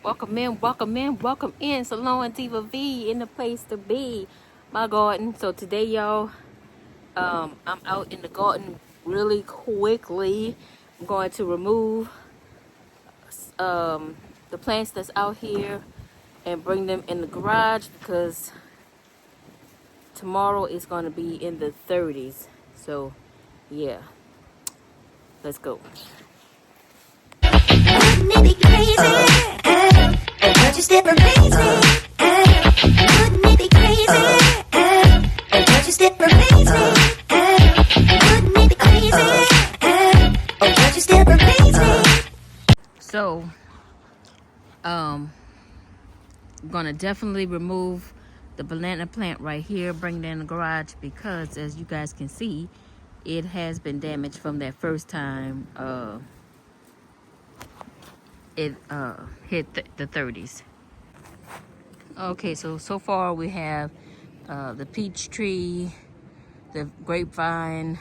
Welcome in, welcome in, welcome in. Salon Diva V in the place to be. My garden. So today, y'all, I'm out in the garden really quickly. I'm going to remove the plants that's out here and bring them in the garage because tomorrow is going to be in the 30s. So, yeah, let's go. Wouldn't it be crazy? Would you still amaze me? Wouldn't it be crazy? Would you still amaze me? Wouldn't it be crazy? Would you still amaze me? So, I'm gonna definitely remove the banana plant right here, bring it in the garage because, as you guys can see, it has been damaged from that first time it hit the 30s. Okay, so far we have the peach tree, the grapevine,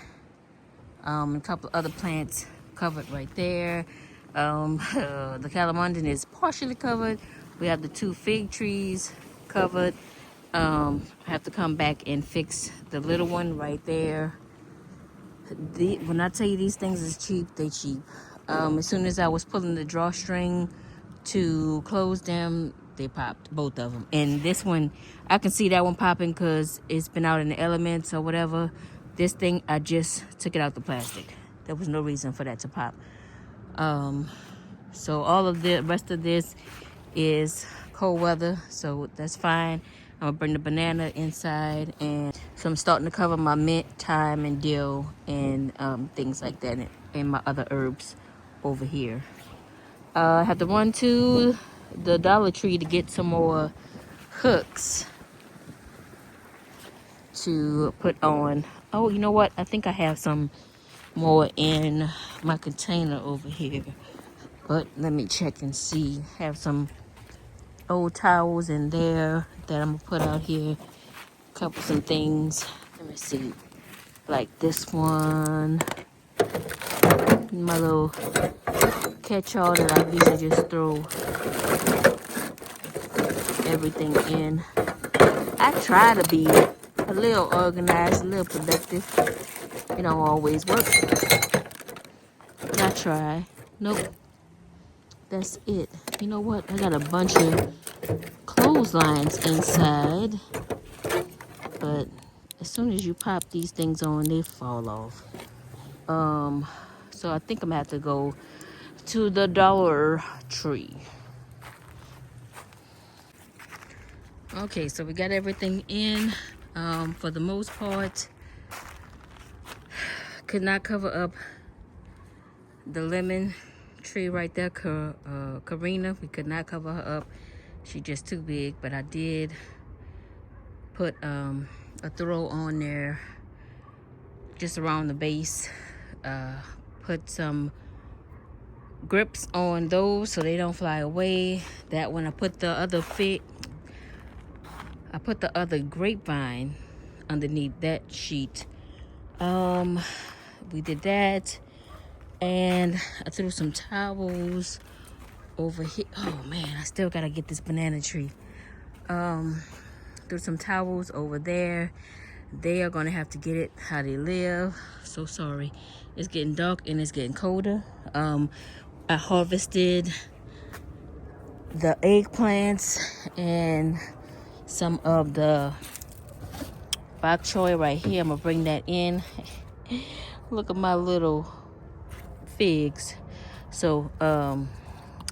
a couple other plants covered right there. The calamondin is partially covered. We have the 2 fig trees covered. I have to come back and fix the little one right there. When I tell you these things is cheap, they cheap. As soon as I was pulling the drawstring to close them, they popped, both of them. And this one, I can see that one popping because it's been out in the elements or whatever. This thing, I just took it out the plastic. There was no reason for that to pop. So all of the rest of this is cold weather, so that's fine. I'm gonna bring the banana inside, and so I'm starting to cover my mint, thyme, and dill, and things like that, and my other herbs over here. I have to run to the Dollar Tree to get some more hooks to put on. Oh, you know what? I think I have some more in my container over here. But let me check and see. Have some old towels in there that I'm gonna put out here. Couple some things. Let me see. Like this one. My little catch-all that I usually just throw everything in. I try to be a little organized, a little productive. It don't always work. But I try. Nope. That's it. You know what? I got a bunch of clotheslines inside. But as soon as you pop these things on, they fall off. So I think I'm gonna have to go to the Dollar Tree. Okay, so we got everything in. For the most part, could not cover up the lemon tree right there, Karina. We could not cover her up. She's just too big, but I did put a throw on there just around the base. Put some grips on those so they don't fly away. That when I put the other grapevine underneath that sheet. We did that, and I threw some towels over here. Oh man, I still gotta get this banana tree. Threw some towels over there. They are gonna have to get it how they live. So sorry. It's getting dark and it's getting colder. I harvested the eggplants and some of the bok choy right here. I'm gonna bring that in. Look at my little figs. So I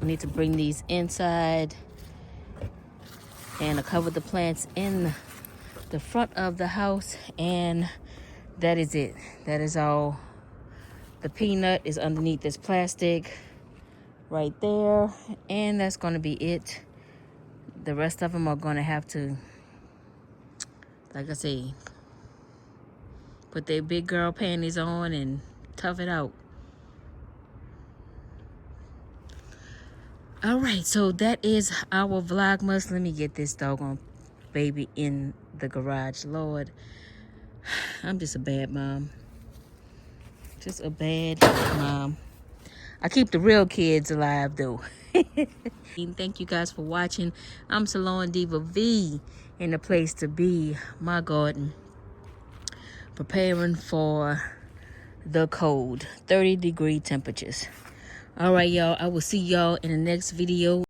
need to bring these inside, and I cover the plants in the front of the house, and that is it. That is all. The peanut is underneath this plastic right there, and that's gonna be it. The rest of them are gonna have to, like I say, put their big girl panties on and tough it out. All right, so that is our Vlogmas. Let me get this doggone baby in the garage. Lord, I'm just a bad mom. Just a bad mom. I keep the real kids alive though. Thank you guys for watching. I'm Salon Diva V in the place to be, my garden, preparing for the cold 30-degree temperatures. All right, y'all, I will see y'all in the next video.